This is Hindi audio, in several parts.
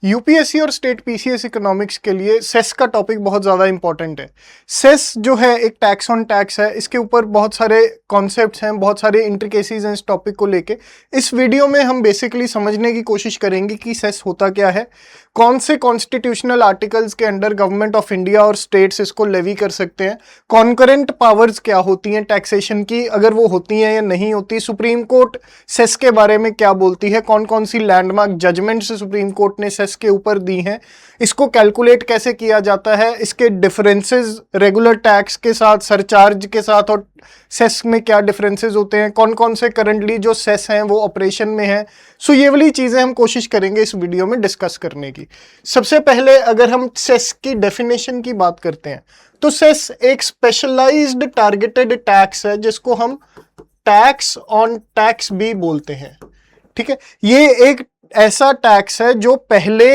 यूपीएससी और स्टेट पीसीएस इकोनॉमिक्स के लिए सेस का टॉपिक बहुत ज़्यादा इंपॉर्टेंट है। सेस जो है एक टैक्स ऑन टैक्स है, इसके ऊपर बहुत सारे कॉन्सेप्ट्स हैं, बहुत सारे इंट्रिकेसीज हैं इस टॉपिक को लेके। इस वीडियो में हम बेसिकली समझने की कोशिश करेंगे कि सेस होता क्या है, कौन से कॉन्स्टिट्यूशनल आर्टिकल्स के अंडर गवर्नमेंट ऑफ इंडिया और स्टेट्स इसको लेवी कर सकते हैं, कॉन्करेंट पावर्स क्या होती हैं टैक्सेशन की, अगर वो होती हैं या नहीं होती, सुप्रीम कोर्ट सेस के बारे में क्या बोलती है, कौन कौन सी लैंडमार्क जजमेंट्स सुप्रीम कोर्ट ने सेस के ऊपर दी हैं, इसको कैलकुलेट कैसे किया जाता है, इसके डिफरेंसेस रेगुलर टैक्स के साथ, सरचार्ज के साथ और सेस में क्या डिफरेंसेस होते हैं, कौन कौन से करंटली जो सेस हैं वो ऑपरेशन में हैं। सो ये वाली चीज़ें हम कोशिश करेंगे इस वीडियो में डिस्कस करने की। सबसे पहले अगर हम सेस की डेफिनेशन की बात करते हैं तो सेस एक स्पेशलाइज्ड टारगेटेड टैक्स है जिसको हम टैक्स ऑन टैक्स भी बोलते हैं। ठीक है, ये एक ऐसा टैक्स है जो पहले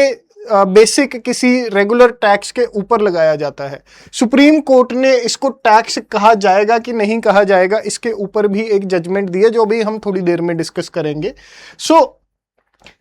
बेसिक किसी रेगुलर टैक्स के ऊपर लगाया जाता है। सुप्रीम कोर्ट ने इसको टैक्स कहा जाएगा कि नहीं कहा जाएगा इसके ऊपर भी एक जजमेंट दी है जो भी हम थोड़ी देर में डिस्कस करेंगे।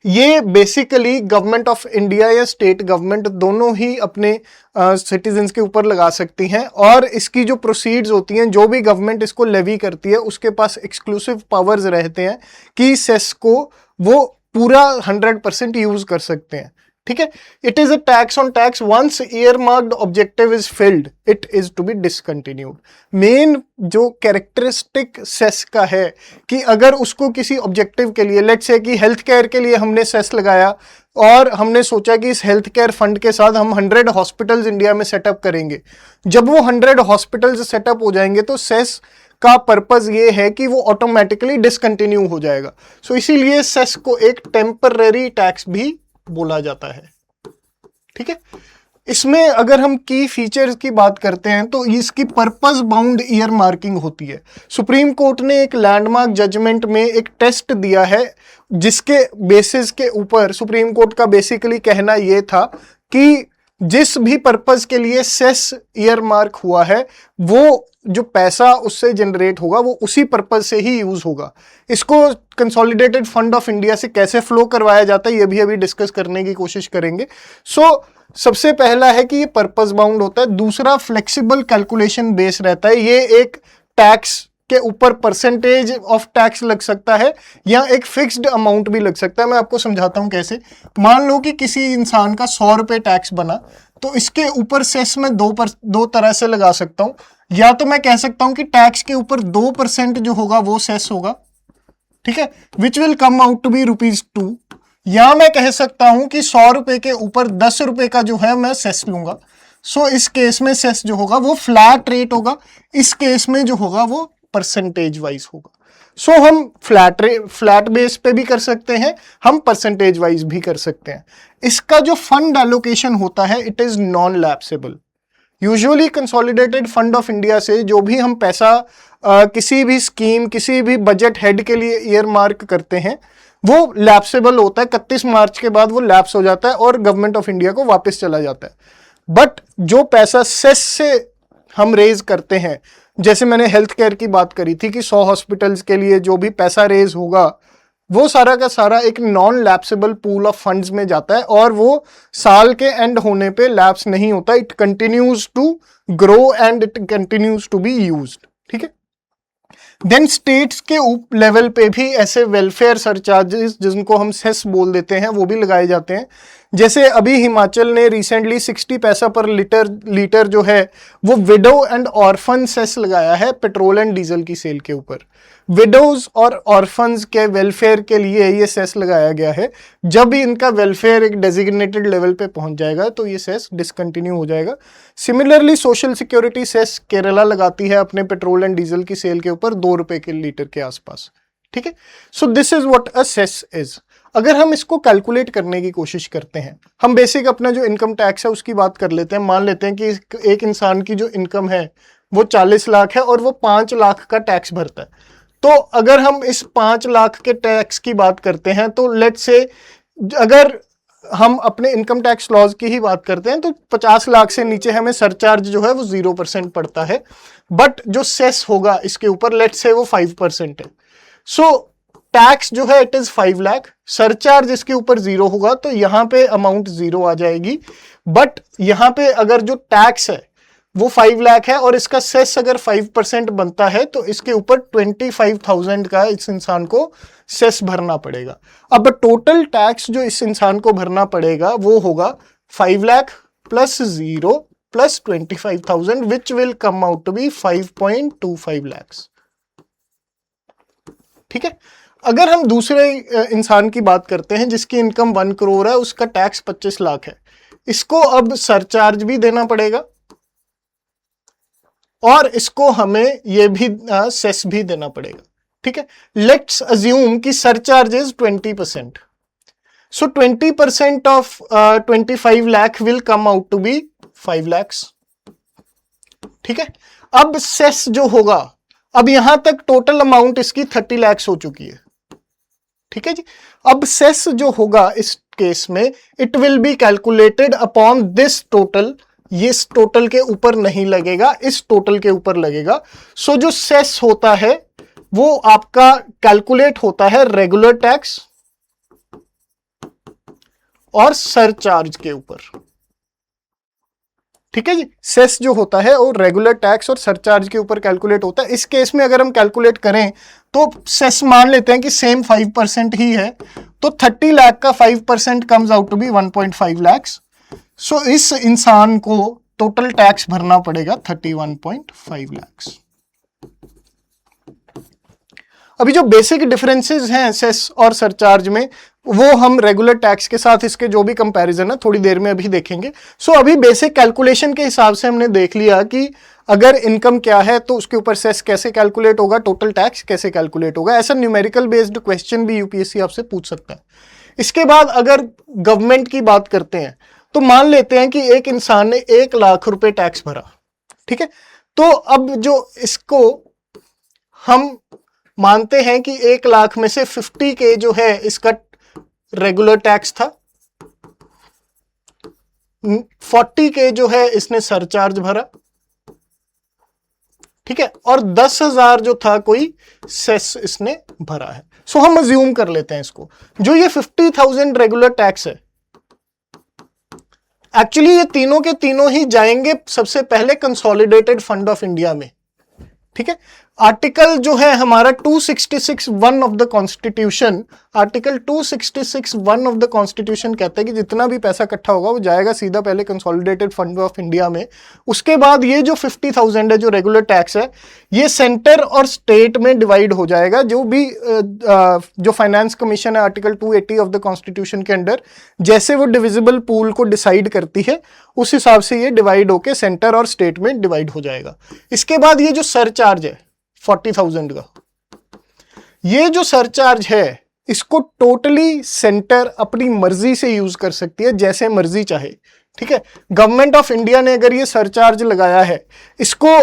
ये बेसिकली गवर्नमेंट ऑफ इंडिया या स्टेट गवर्नमेंट दोनों ही अपने सिटीजन्स के ऊपर लगा सकती हैं और इसकी जो प्रोसीड्स होती हैं, जो भी गवर्नमेंट इसको लेवी करती है उसके पास एक्सक्लूसिव पावर्स रहते हैं कि सेस को वो पूरा 100% यूज कर सकते हैं। ठीक है, it is a tax on tax, once earmarked objective is filled it is to be discontinued. Main जो कैरेक्टरिस्टिक सेस का है कि अगर उसको किसी ऑब्जेक्टिव के लिए, लेट्स से कि हेल्थ केयर के लिए हमने सेस लगाया और हमने सोचा कि इस हेल्थ केयर फंड के साथ हम 100 हॉस्पिटल्स इंडिया में सेटअप करेंगे। जब वो 100 हॉस्पिटल्स सेटअप हो जाएंगे तो सेस का पर्पस ये है कि वो ऑटोमेटिकली डिसकंटिन्यू हो जाएगा। सो इसीलिए सेस को एक टेम्पररी टैक्स भी बोला जाता है। ठीक है, इसमें अगर हम की फीचर्स की बात करते हैं तो इसकी पर्पस बाउंड ईयर मार्किंग होती है। सुप्रीम कोर्ट ने एक लैंडमार्क जजमेंट में एक टेस्ट दिया है जिसके बेसिस के ऊपर सुप्रीम कोर्ट का बेसिकली कहना यह था कि जिस भी पर्पस के लिए सेस ईयर मार्क हुआ है वो जो पैसा उससे जनरेट होगा वो उसी पर्पस से ही यूज होगा। इसको कंसोलिडेटेड फंड ऑफ इंडिया से कैसे फ्लो करवाया जाता है ये भी अभी डिस्कस करने की कोशिश करेंगे। सबसे पहला है कि ये पर्पस बाउंड होता है। दूसरा, फ्लेक्सिबल कैलकुलेशन बेस रहता है। ये एक टैक्स के ऊपर परसेंटेज ऑफ टैक्स लग सकता है या एक फिक्स्ड अमाउंट भी लग सकता है। मैं आपको समझाता हूं कैसे। मान लो कि किसी इंसान का 100 रुपए टैक्स बना तो इसके ऊपर सेस में दो तरह से लगा सकता हूं। या तो मैं कह सकता हूं कि टैक्स के ऊपर 2% जो होगा वो सेस होगा, ठीक है, which will come out to be ₹2। या मैं कह सकता हूं कि 100 रुपए के ऊपर 10 रुपए का जो है मैं सेस लूंगा। इस केस में सेस जो होगा वो फ्लैट रेट होगा, इस केस में जो होगा वो परसेंटेज वाइज होगा। हम फ्लैट बेस पे भी कर सकते हैं, हम परसेंटेज वाइज भी कर सकते हैं। इसका जो फंड एलोकेशन होता है it is non lapsable. Usually consolidated fund of India से जो भी हम पैसा किसी भी स्कीम, किसी भी बजट हेड के लिए ईयर मार्क करते हैं वो लैप्सेबल होता है। 31 मार्च के बाद वो लैप्स हो जाता है और गवर्नमेंट ऑफ इंडिया को वापस चला जाता है। बट जो पैसा सेस से हम रेज करते हैं, जैसे मैंने हेल्थ केयर की बात करी थी कि 100 हॉस्पिटल्स के लिए जो भी पैसा रेज होगा वो सारा का सारा एक non lapsable pool of funds में जाता है और वो साल के एंड होने पे लैप्स नहीं होता। It continues to grow and it continues to be used. ठीक है, देन स्टेट्स के लेवल पे भी ऐसे वेलफेयर सरचार्जेस जिनको हम सेस बोल देते हैं वो भी लगाए जाते हैं। जैसे अभी हिमाचल ने रिसेंटली 60 पैसा पर लीटर जो है वो विडो एंड ऑर्फन सेस लगाया है पेट्रोल एंड डीजल की सेल के ऊपर। विडोज और ऑर्फन्स के वेलफेयर के लिए ये सेस लगाया गया है। जब भी इनका वेलफेयर एक डेजिग्नेटेड लेवल पे पहुंच जाएगा तो ये सेस डिसकंटिन्यू हो जाएगा। Similarly social security cess Kerala लगाती है अपने पेट्रोल एंड डीजल की सेल के ऊपर 2 रुपए के लीटर के आसपास। ठीक है, this is what a cess is. अगर हम इसको कैलकुलेट करने की कोशिश करते हैं, हम बेसिक अपना जो इनकम टैक्स है उसकी बात कर लेते हैं। मान लेते हैं कि एक इंसान की जो इनकम है वो 40 लाख है और वो 5 लाख का टैक्स भरता है। तो अगर हम इस 5 लाख के टैक्स की बात करते हैं तो लेट्स से अगर हम अपने इनकम टैक्स लॉज की ही बात करते हैं तो 50 लाख से नीचे हमें सरचार्ज जो है वो 0% पड़ता है। बट जो सेस होगा इसके ऊपर लेट्स से वो 5% है। टैक्स जो है इट इज 5 लाख, सरचार्ज इसके ऊपर 0 होगा तो यहां पे अमाउंट 0 आ जाएगी। बट यहां पे अगर जो टैक्स है वो 5 लाख है और इसका सेस अगर 5% बनता है तो इसके ऊपर 25,000 का इस इंसान को सेस भरना पड़ेगा। अब टोटल टैक्स जो इस इंसान को भरना पड़ेगा वो होगा 5 lakh plus 0 plus 25,000 which will come out to be 5.25 lakhs। ठीक है, अगर हम दूसरे इंसान की बात करते हैं जिसकी इनकम 1 करोड़ है, उसका टैक्स 25 लाख है, इसको अब सरचार्ज भी देना पड़ेगा और इसको हमें ये भी सेस भी देना पड़ेगा। ठीक है, लेट्स अज्यूम कि surcharge is 20%, so 20% of 25 lakh will come out to be 5 lakhs। ठीक है, अब सेस जो होगा, अब यहां तक टोटल अमाउंट इसकी 30 lakhs हो चुकी है। ठीक है जी, अब सेस जो होगा इस केस में it will be calculated upon this total, ये इस टोटल के ऊपर नहीं लगेगा, इस टोटल के ऊपर लगेगा। सो जो सेस होता है वो आपका कैलकुलेट होता है रेगुलर टैक्स और सरचार्ज के ऊपर। ठीक है जी, सेस जो होता है वो रेगुलर टैक्स और सरचार्ज के ऊपर कैलकुलेट होता है। इस केस में अगर हम कैलकुलेट करें तो सेस मान लेते हैं कि सेम 5% ही है, तो 30 लाख का 5% comes out to be 1.5 lakhs। So इस इंसान को टोटल टैक्स भरना पड़ेगा 31.5 lakhs। अभी जो बेसिक डिफरेंसेस हैं सेस और सरचार्ज में वो हम रेगुलर टैक्स के साथ इसके जो भी कंपैरिजन है थोड़ी देर में अभी देखेंगे। सो अभी बेसिक कैलकुलेशन के हिसाब से हमने देख लिया कि अगर इनकम क्या है तो उसके ऊपर सेस कैसे कैलकुलेट होगा, टोटल टैक्स कैसे कैलकुलेट होगा। ऐसा न्यूमेरिकल बेस्ड क्वेश्चन भी यूपीएससी आपसे पूछ सकता है। इसके बाद अगर गवर्नमेंट की बात करते हैं तो मान लेते हैं कि एक इंसान ने 1 लाख रुपए टैक्स भरा। ठीक है, तो अब जो इसको हम मानते हैं कि 1 लाख में से 50K जो है इसका रेगुलर टैक्स था, 40K जो है इसने सरचार्ज भरा। ठीक है, और 10,000 जो था कोई सेस इसने भरा है। सो हम अज्यूम कर लेते हैं इसको, जो ये 50,000 रेगुलर टैक्स है, एक्चुअली ये तीनों के तीनों ही जाएंगे सबसे पहले कंसोलिडेटेड फंड ऑफ इंडिया में। ठीक है, आर्टिकल जो है हमारा 266(1) of the constitution, article 266(1) of the constitution कहता है कि जितना भी पैसा इकट्ठा होगा वो जाएगा सीधा पहले कंसोलिडेटेड फंड ऑफ इंडिया में। उसके बाद ये जो 50,000 है जो रेगुलर टैक्स है ये सेंटर और स्टेट में डिवाइड हो जाएगा। जो भी जो फाइनेंस कमीशन है आर्टिकल 280 ऑफ द कॉन्स्टिट्यूशन के अंडर जैसे वो डिविजिबल पूल को डिसाइड करती है उस हिसाब से ये डिवाइड होके सेंटर और स्टेट में डिवाइड हो जाएगा। इसके बाद ये जो सरचार्ज है 40,000 का, ये जो सरचार्ज है इसको टोटली सेंटर अपनी मर्जी से यूज कर सकती है, जैसे मर्जी चाहे। ठीक है, गवर्नमेंट ऑफ इंडिया ने अगर ये सरचार्ज लगाया है इसको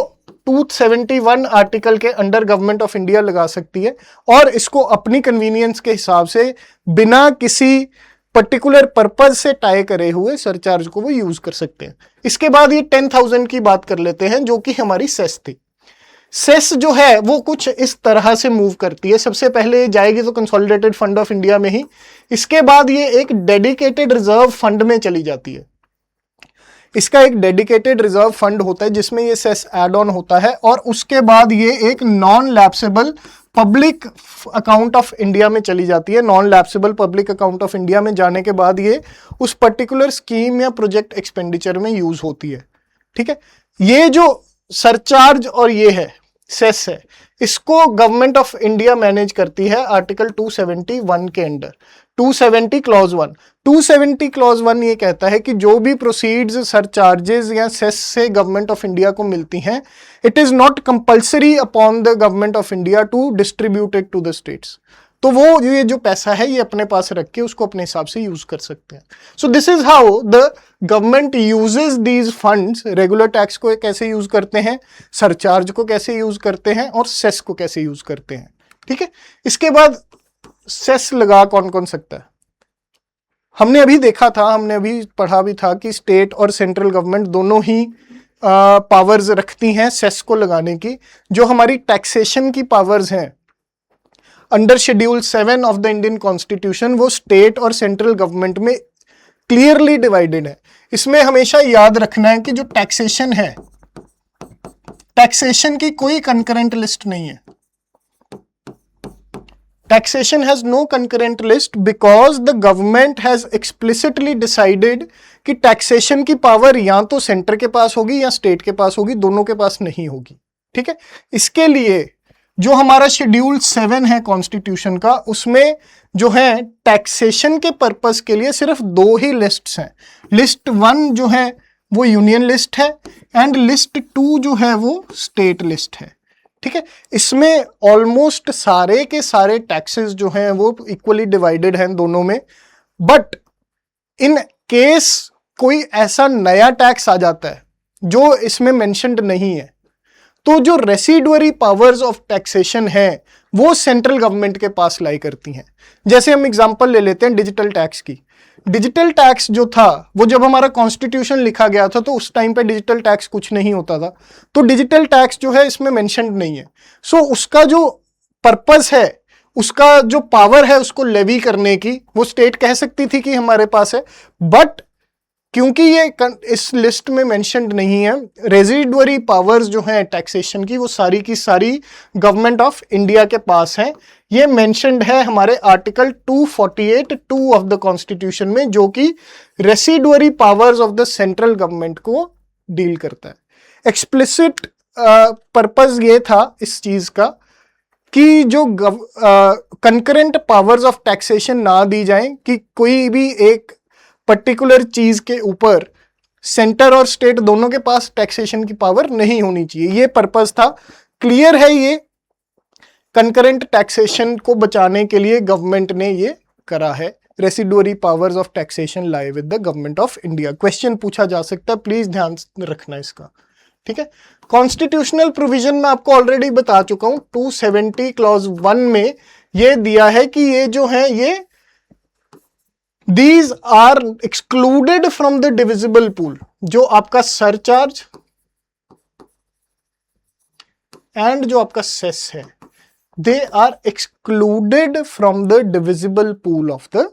271 आर्टिकल के अंडर गवर्नमेंट ऑफ इंडिया लगा सकती है और इसको अपनी कन्वीनियंस के हिसाब से बिना किसी पर्टिकुलर पर्पज से टाई करे हुए सरचार्ज को वो यूज कर सकते हैं। इसके बाद ये 10,000 की बात कर लेते हैं जो कि हमारी सेस थी। सेस जो है वो कुछ इस तरह से मूव करती है, सबसे पहले जाएगी तो कंसोलिडेटेड फंड ऑफ इंडिया में ही, इसके बाद ये एक डेडिकेटेड रिजर्व फंड में चली जाती है। इसका एक डेडिकेटेड रिजर्व फंड होता है जिसमें ये सेस एड ऑन होता है और उसके बाद ये एक non lapsable public account of India में चली जाती है। Non lapsable public account of India में जाने के बाद ये उस पर्टिकुलर स्कीम या प्रोजेक्ट एक्सपेंडिचर में यूज होती है। ठीक है, ये जो सरचार्ज और ये है सेस है इसको गवर्नमेंट ऑफ इंडिया मैनेज करती है आर्टिकल 271 के अंडर। 270 क्लॉज 1, 270 क्लॉज 1 ये कहता है कि जो भी प्रोसीड्स सरचार्जेस या सेस से गवर्नमेंट ऑफ इंडिया को मिलती हैं it is not compulsory upon the Government of India to distribute it to the states. तो वो ये जो पैसा है ये अपने पास रख के उसको अपने हिसाब से यूज कर सकते हैं। सो this is how the government uses these funds. Regular tax को कैसे यूज करते हैं, सरचार्ज को कैसे यूज करते हैं और सेस को कैसे यूज करते हैं। ठीक है, इसके बाद सेस लगा कौन कौन सकता है, हमने अभी देखा था, हमने अभी पढ़ा भी था कि स्टेट और सेंट्रल गवर्नमेंट दोनों ही पावर्स रखती हैं सेस को लगाने की। जो हमारी टैक्सेशन की पावर्स हैं under schedule 7 of the Indian constitution वो स्टेट और सेंट्रल गवर्नमेंट में क्लियरली डिवाइडेड है। इसमें हमेशा याद रखना है कि जो टैक्सेशन है, टैक्सेशन की कोई कंकरेंट लिस्ट नहीं है। Taxation has no concurrent list because the government has explicitly decided कि टैक्सेशन की पावर या तो सेंटर के पास होगी या स्टेट के पास होगी, दोनों के पास नहीं होगी। ठीक है, इसके लिए जो हमारा शेड्यूल 7 है कॉन्स्टिट्यूशन का, उसमें जो है टैक्सेशन के पर्पस के लिए सिर्फ 2 ही लिस्ट्स हैं। लिस्ट 1 जो है वो यूनियन लिस्ट है एंड लिस्ट 2 जो है वो स्टेट लिस्ट है। ठीक है, इसमें ऑलमोस्ट सारे के सारे टैक्सेस जो हैं वो इक्वली डिवाइडेड हैं दोनों में। बट इन केस कोई ऐसा नया टैक्स आ जाता है जो इसमें मेंशन्ड नहीं है, तो जो रेसिडुअरी पावर्स ऑफ टैक्सेशन है वो सेंट्रल गवर्नमेंट के पास लाई करती हैं। जैसे हम एग्जांपल ले लेते हैं डिजिटल टैक्स की। डिजिटल टैक्स जो था वो जब हमारा कॉन्स्टिट्यूशन लिखा गया था तो उस टाइम पे डिजिटल टैक्स कुछ नहीं होता था, तो डिजिटल टैक्स जो है इसमें मेंशन्ड नहीं है। सो उसका जो पर्पस है, उसका जो पावर है उसको लेवी करने की, वो स्टेट कह सकती थी कि हमारे पास है, बट क्योंकि ये इस लिस्ट में मेंशन्ड नहीं है, रेजिडुअरी पावर्स जो हैं टैक्सेशन की वो सारी की सारी गवर्नमेंट ऑफ इंडिया के पास हैं। ये मेंशन्ड है हमारे आर्टिकल 248(2) ऑफ द कॉन्स्टिट्यूशन में, जो कि residuary powers of the central government को डील करता है। एक्सप्लिसिट पर्पस ये था इस चीज का कि जो कंकरेंट पावर्स ऑफ टैक्सेशन ना दी जाएं, कि कोई भी एक पर्टिकुलर चीज के ऊपर सेंटर और स्टेट दोनों के पास टैक्सेशन की पावर नहीं होनी चाहिए, ये पर्पस था। क्लियर है, ये कंकरेंट टैक्सेशन को बचाने के लिए गवर्नमेंट ने ये करा है। Residuary powers of taxation lie with the Government of India. Question पूछा जा सकता है, प्लीज ध्यान रखना इसका। ठीक है, कॉन्स्टिट्यूशनल प्रोविजन में आपको ऑलरेडी बता चुका हूं, 270 क्लॉज 1 में ये दिया है कि ये जो है ये These are excluded from the divisible pool। जो आपका सरचार्ज एंड जो आपका सेस है, they are excluded from the divisible pool of the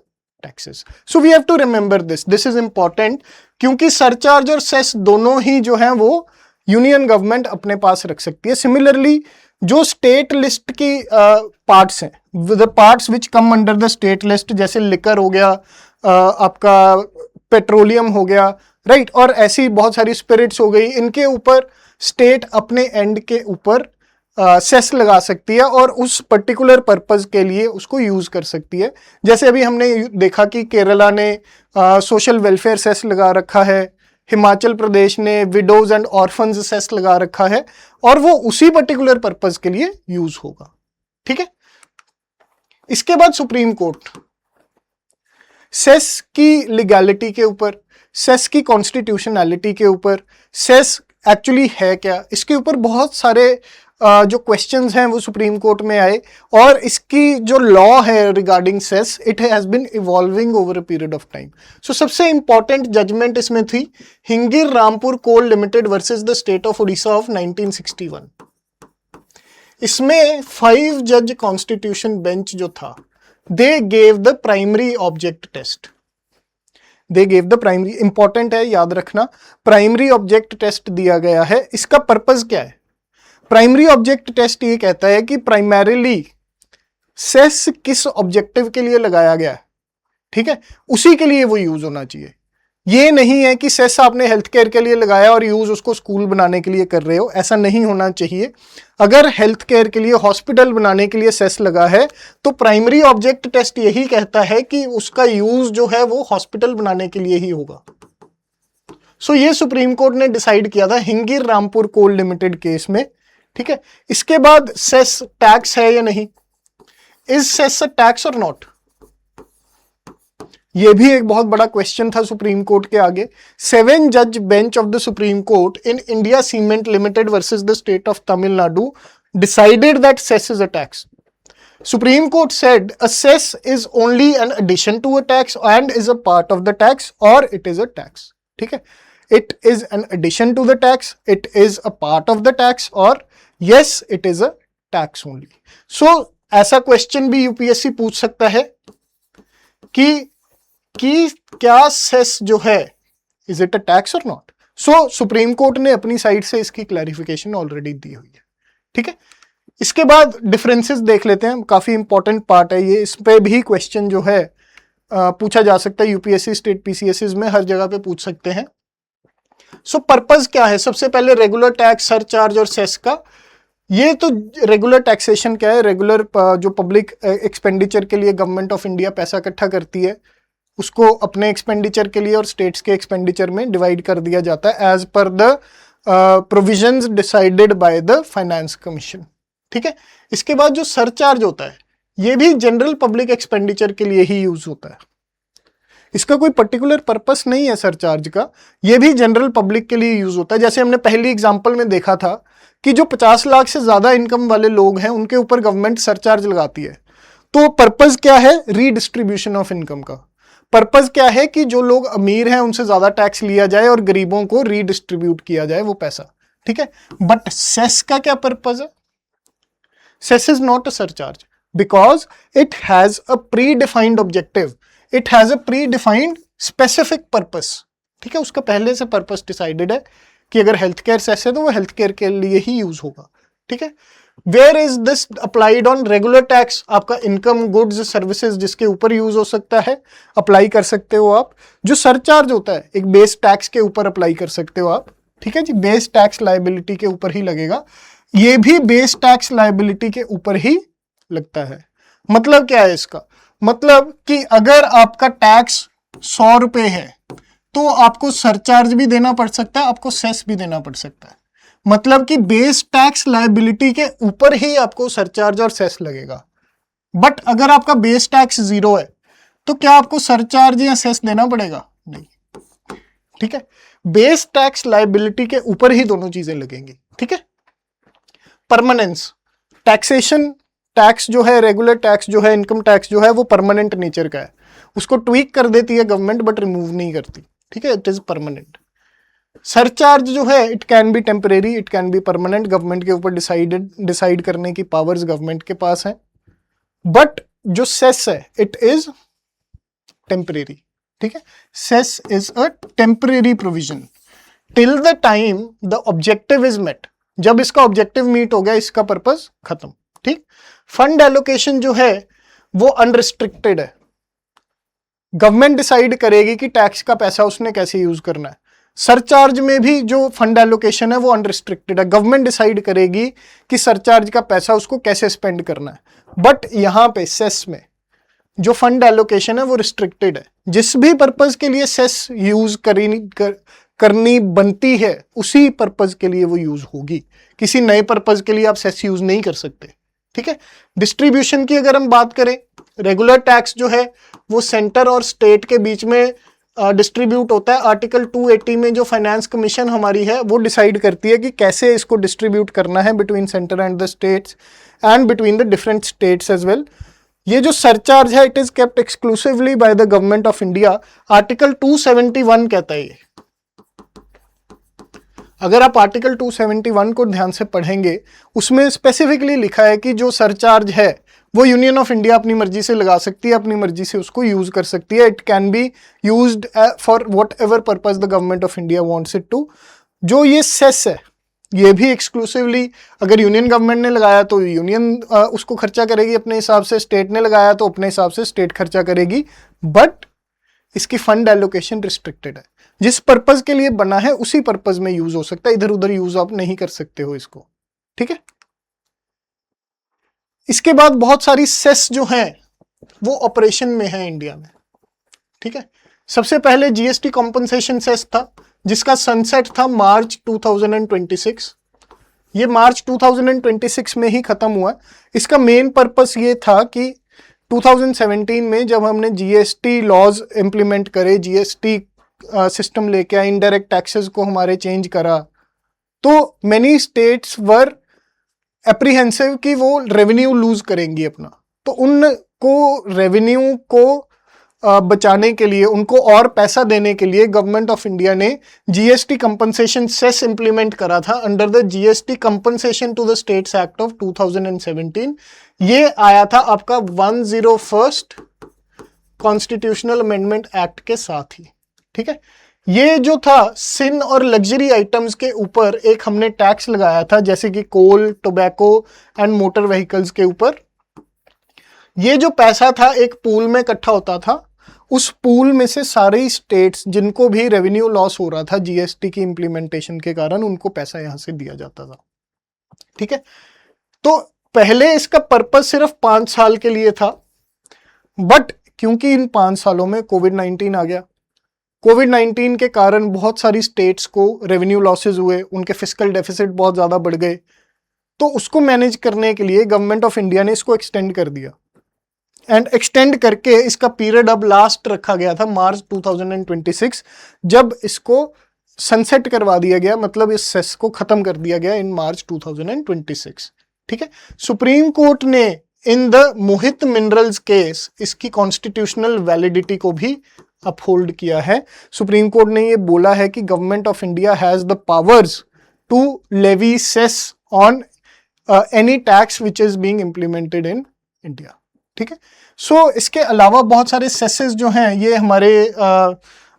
taxes। So we have to remember this, this is important, क्योंकि सरचार्ज और सेस दोनों ही जो है वो यूनियन गवर्नमेंट अपने पास रख सकती है। सिमिलरली जो स्टेट लिस्ट की पार्ट्स हैं, the parts which come under the state list, जैसे लिकर हो गया, आपका पेट्रोलियम हो गया, राइट, और ऐसी बहुत सारी स्पिरिट्स हो गई, इनके ऊपर स्टेट अपने एंड के ऊपर सेस लगा सकती है और उस पर्टिकुलर पर्पस के लिए उसको यूज कर सकती है। जैसे अभी हमने देखा कि केरला ने सोशल वेलफेयर सेस लगा रखा है, हिमाचल प्रदेश ने विडोज एंड ऑर्फन्स सेस लगा रखा है, और वो उसी पर्टिकुलर पर्पस के लिए यूज होगा। ठीक है, इसके बाद सुप्रीम कोर्ट सेस की लीगैलिटी के ऊपर, सेस की कॉन्स्टिट्यूशनैलिटी के ऊपर, सेस एक्चुअली है क्या, इसके ऊपर बहुत सारे जो क्वेश्चंस हैं वो सुप्रीम कोर्ट में आए, और इसकी जो लॉ है regarding cess, it has been evolving over a period of time. So सबसे इंपॉर्टेंट जजमेंट इसमें थी Hingir Rampur coal limited versus the state of Orissa of 1961। इसमें 5 जज कॉन्स्टिट्यूशन बेंच जो था, they gave the primary object test. They gave the primary, important है याद रखना, प्राइमरी ऑब्जेक्ट टेस्ट दिया गया है। इसका पर्पस क्या है? प्राइमरी ऑब्जेक्ट टेस्ट ये कहता है कि प्राइमरीली सेस किस ऑब्जेक्टिव के लिए लगाया गया है, ठीक है, उसी के लिए वो यूज होना चाहिए। ये नहीं है कि सेस आपने हेल्थ केयर के लिए लगाया और यूज उसको स्कूल बनाने के लिए कर रहे हो, ऐसा नहीं होना चाहिए। अगर हेल्थ केयर के लिए, हॉस्पिटल बनाने के लिए सेस लगा है, तो प्राइमरी ऑब्जेक्ट टेस्ट यही कहता है कि उसका यूज जो है वो हॉस्पिटल बनाने के लिए ही होगा। सो ये सुप्रीम कोर्ट ने डिसाइड किया था हिंगिर रामपुर कोल लिमिटेड केस में। ठीक है, इसके बाद सेस टैक्स है या नहीं, इज सेस अ टैक्स और नॉट, ये भी एक बहुत बड़ा क्वेश्चन था सुप्रीम कोर्ट के आगे। 7 जज bench of the Supreme Court in India Cement Limited versus the state of Tamil Nadu decided that cess is a tax. Supreme Court said a cess is only an addition to a tax and is a part of the tax, or it is a tax. ठीक है, it is an addition to the tax, it is a part of the tax, or yes, it is a tax only. So ऐसा क्वेश्चन भी यूपीएससी पूछ सकता है कि क्या सेस जो है इज इट अ टैक्स और नॉट। सो सुप्रीम कोर्ट ने अपनी साइड से इसकी क्लैरिफिकेशन ऑलरेडी दी हुई है, ठीक है। इसके बाद डिफरेंसेस देख लेते हैं, काफी इंपॉर्टेंट पार्ट है ये, इस पे भी क्वेश्चन जो है पूछा जा सकता है यूपीएससी स्टेट पीसीएसएस में, हर जगह पे पूछ सकते हैं। सो पर्पस क्या है, सबसे पहले रेगुलर टैक्स, सरचार्ज और सेस का। ये तो रेगुलर टैक्सेशन क्या है, रेगुलर जो पब्लिक एक्सपेंडिचर के लिए गवर्नमेंट ऑफ इंडिया पैसा इकट्ठा करती है उसको अपने एक्सपेंडिचर के लिए और स्टेट्स के एक्सपेंडिचर में डिवाइड कर दिया जाता है एज पर the provisions decided by the Finance Commission, ठीक है। इसके बाद जो सरचार्ज होता है ये भी जनरल पब्लिक एक्सपेंडिचर के लिए ही यूज होता है, इसका कोई पर्टिकुलर पर्पस नहीं है सरचार्ज का, ये भी जनरल पब्लिक के लिए यूज होता है। जैसे हमने पहली एग्जांपल में देखा था कि जो 50 लाख से ज्यादा इनकम वाले लोग हैं उनके ऊपर गवर्नमेंट सरचार्ज लगाती है, तो पर्पस क्या है, रीडिस्ट्रीब्यूशन ऑफ इनकम का। पर्पस क्या है कि जो लोग अमीर हैं उनसे ज्यादा टैक्स लिया जाए और गरीबों को रीडिस्ट्रीब्यूट किया जाए वो पैसा, ठीक है। बट सेस का क्या पर्पस है, cess is not a surcharge because it has a predefined objective, it has a predefined specific purpose, ठीक है। उसका पहले से पर्पस डिसाइडेड है कि अगर हेल्थ केयर सेस है तो वो हेल्थ केयर के लिए ही यूज होगा, ठीक है। Where is this applied on, regular tax आपका इनकम, गुड्स, सर्विसेज जिसके ऊपर यूज हो सकता है, अप्लाई कर सकते हो आप। जो सरचार्ज होता है एक बेस टैक्स के ऊपर अप्लाई कर सकते हो आप, ठीक है जी, बेस टैक्स लायबिलिटी के ऊपर ही लगेगा, ये भी बेस टैक्स लायबिलिटी के ऊपर ही लगता है। मतलब क्या है इसका, मतलब कि अगर आपका टैक्स 100 रुपए है तो आपको सरचार्ज भी देना पड़ सकता है, आपको सेस भी देना पड़ सकता है। मतलब कि बेस टैक्स लायबिलिटी के ऊपर ही आपको सरचार्ज और सेस लगेगा। बट अगर आपका बेस टैक्स 0 है तो क्या आपको सरचार्ज या सेस देना पड़ेगा, नहीं, ठीक है। बेस टैक्स लायबिलिटी के ऊपर ही दोनों चीजें लगेंगी, ठीक है। परमानेंस, टैक्सेशन टैक्स जो है, रेगुलर टैक्स जो है, इनकम टैक्स जो है वो परमानेंट नेचर का है, उसको ट्वीक कर देती है गवर्नमेंट बट रिमूव नहीं करती, ठीक है, इट इज परमानेंट। सरचार्ज जो है it can B temporary, it can be permanent, government के ऊपर डिसाइड करने की पावर्स गवर्नमेंट के पास है। बट जो सेस है इट इज टेम्परेरी, ठीक है। Cess is a temporary provision till the time the objective is met, जब इसका ऑब्जेक्टिव मीट हो गया इसका पर्पस खत्म, ठीक। फंड एलोकेशन जो है वो अनरिस्ट्रिक्टेड है, गवर्नमेंट डिसाइड करेगी कि टैक्स का पैसा उसने कैसे यूज करना है। सरचार्ज में भी जो फंड एलोकेशन है वो अनरिस्ट्रिक्टेड है, गवर्नमेंट डिसाइड करेगी कि सरचार्ज का पैसा उसको कैसे स्पेंड करना है। बट यहां पे सेस में जो फंड एलोकेशन है वो रिस्ट्रिक्टेड है, जिस भी पर्पज के लिए सेस यूज करनी बनती है उसी पर्पज के लिए वो यूज होगी, किसी नए पर्पज के लिए आप सेस यूज नहीं कर सकते, ठीक है। डिस्ट्रीब्यूशन की अगर हम बात करें, रेगुलर टैक्स जो है वो सेंटर और स्टेट के बीच में डिस्ट्रीब्यूट होता है। आर्टिकल 280 में जो फाइनेंस कमीशन हमारी है वो डिसाइड करती है कि कैसे इसको डिस्ट्रीब्यूट करना है between centre and the states and between the different states as well. ये जो सरचार्ज है it is kept exclusively by the Government of India, article 271 कहता है ये। अगर आप आर्टिकल 271 को ध्यान से पढ़ेंगे उसमें स्पेसिफिकली लिखा है कि जो सरचार्ज है वो यूनियन ऑफ इंडिया अपनी मर्जी से लगा सकती है, अपनी मर्जी से उसको यूज कर सकती है। It can be used for whatever purpose the Government of India wants it to. जो ये सेस है ये भी एक्सक्लूसिवली अगर यूनियन गवर्नमेंट ने लगाया तो यूनियन उसको खर्चा करेगी अपने हिसाब से, स्टेट ने लगाया तो अपने हिसाब से स्टेट खर्चा करेगी। बट इसकी फंड एलोकेशन रिस्ट्रिक्टेड है, जिस पर्पज के लिए बना है उसी पर्पज में यूज हो सकता है, इधर उधर यूज आप नहीं कर सकते हो इसको, ठीक है। इसके बाद बहुत सारी सेस जो हैं वो ऑपरेशन में है इंडिया में, ठीक है। सबसे पहले जीएसटी कॉम्पनसेशन सेस था जिसका सनसेट था मार्च 2026, ये मार्च 2026 में ही खत्म हुआ। इसका मेन पर्पस ये था कि 2017 में जब हमने जीएसटी लॉज इंप्लीमेंट करे, जीएसटी सिस्टम लेके आए, इनडायरेक्ट टैक्सेस को हमारे चेंज करा, तो मेनी स्टेट्स वर एप्रीहेंसिव कि वो रेवेन्यू लूज करेंगी अपना, तो उनको रेवेन्यू को बचाने के लिए, उनको और पैसा देने के लिए गवर्नमेंट ऑफ इंडिया ने जीएसटी कंपनसेशन सेस इंप्लीमेंट करा था under the GST compensation to the states act of 2017। ये आया था आपका 101st कॉन्स्टिट्यूशनल अमेंडमेंट एक्ट के साथ ही, ठीक है। ये जो था सिन और लग्जरी आइटम्स के ऊपर एक हमने टैक्स लगाया था, जैसे कि कोल, टोबैको एंड मोटर व्हीकल्स के ऊपर। ये जो पैसा था एक पूल में इकट्ठा होता था, उस पूल में से सारे स्टेट्स जिनको भी रेवेन्यू लॉस हो रहा था जीएसटी की इंप्लीमेंटेशन के कारण, उनको पैसा यहां से दिया जाता था, ठीक है। तो पहले इसका पर्पस सिर्फ 5 साल के लिए था, बट क्योंकि इन 5 सालों में कोविड-19 आ गया, कोविड-19 के कारण बहुत सारी स्टेट्स को रेवेन्यू लॉसेज हुए, उनके फिस्कल डेफिसिट बहुत ज़्यादा बढ़ गए, तो उसको मैनेज करने के लिए गवर्नमेंट ऑफ इंडिया ने इसको एक्सटेंड कर दिया। एंड एक्सटेंड करके इसका पीरियड अब लास्ट रखा गया था मार्च 2026, जब इसको सनसेट करवा दिया गया, मतलब इस सेस को खत्म कर दिया गया इन मार्च 2026, ठीक है। सुप्रीम कोर्ट ने in the Mohit minerals case इसकी कॉन्स्टिट्यूशनल वैलिडिटी को भी अपहोल्ड किया है। सुप्रीम कोर्ट ने ये बोला है कि Government of India has the powers to levy cess on any tax which is being implemented in India, ठीक है। सो इसके अलावा बहुत सारे सेसेस जो हैं ये हमारे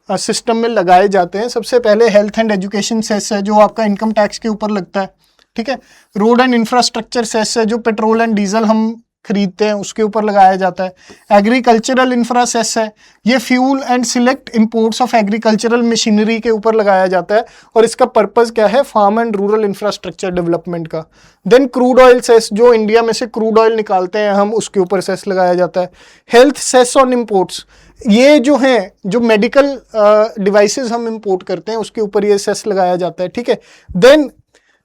सिस्टम में लगाए जाते हैं। सबसे पहले हेल्थ एंड एजुकेशन सेस है, जो आपका इनकम टैक्स के ऊपर लगता है, ठीक है। रोड एंड इंफ्रास्ट्रक्चर सेस है, जो पेट्रोल एंड डीजल हम खरीदते हैं उसके ऊपर लगाया जाता है। एग्रीकल्चरल इंफ्रा सेस है, ये fuel and select imports of agricultural machinery के ऊपर लगाया जाता है, और इसका पर्पस क्या है, farm and rural infrastructure development का। देन क्रूड ऑयल सेस, जो इंडिया में से क्रूड ऑयल निकालते हैं हम, उसके ऊपर सेस लगाया जाता है। हेल्थ सेस ऑन इंपोर्ट्स, ये जो हैं जो मेडिकल डिवाइसेस हम इंपोर्ट करते हैं उसके ऊपर ये सेस लगाया जाता है, ठीक है। देन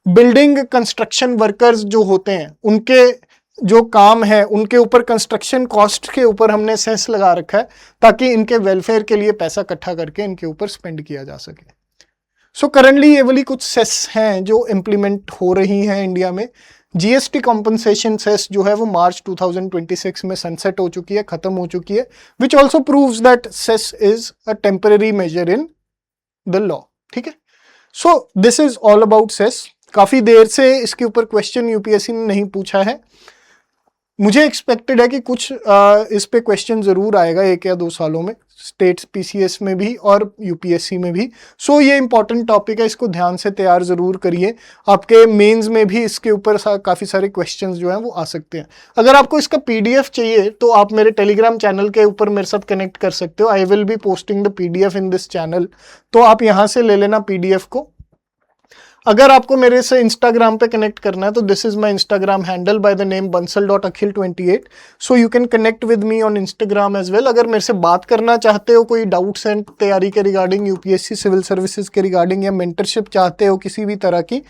बिल्डिंग कंस्ट्रक्शन वर्कर्स जो होते हैं, उनके जो काम है उनके ऊपर कंस्ट्रक्शन कॉस्ट के ऊपर हमने सेस लगा रखा है, ताकि इनके वेलफेयर के लिए पैसा इकट्ठा करके इनके ऊपर स्पेंड किया जा सके। सो करंटली ये वाली कुछ सेस हैं जो इम्प्लीमेंट हो रही हैं इंडिया में। जीएसटी कॉम्पनसेशन सेस जो है वो मार्च 2026 में सनसेट हो चुकी है, खत्म हो चुकी है, which also proves that cess is a temporary measure in the law, ठीक है। So this is all about cess. काफी देर से इसके ऊपर क्वेश्चन यूपीएससी ने नहीं पूछा है, मुझे एक्सपेक्टेड है कि कुछ इस पे क्वेश्चन जरूर आएगा 1 या 2 सालों में, स्टेट्स पीसीएस में भी और यूपीएससी में भी। सो ये इंपॉर्टेंट टॉपिक है, इसको ध्यान से तैयार जरूर करिए, आपके मेंस में भी इसके ऊपर काफ़ी सारे क्वेश्चंस जो हैं वो आ सकते हैं। अगर आपको इसका पीडीएफ चाहिए तो आप मेरे टेलीग्राम चैनल के ऊपर मेरे साथ कनेक्ट कर सकते हो। I will be posting the PDF in this channel, तो आप यहाँ से ले लेना पीडीएफ को। अगर आपको मेरे से इंस्टाग्राम पे कनेक्ट करना है तो this is my Instagram handle by the name bansal.akhil28, so you can connect with me on Instagram as well. अगर मेरे से बात करना चाहते हो, कोई डाउट्स एंड तैयारी के रिगार्डिंग, यूपीएससी सिविल सर्विसेज के रिगार्डिंग, या मेंटरशिप चाहते हो किसी भी तरह की,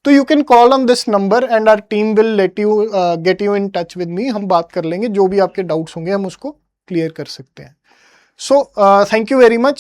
तो you can call on this number and our team will let you get you in touch with me. हम बात कर लेंगे, जो भी आपके डाउट्स होंगे हम उसको क्लियर कर सकते हैं। So thank you very much.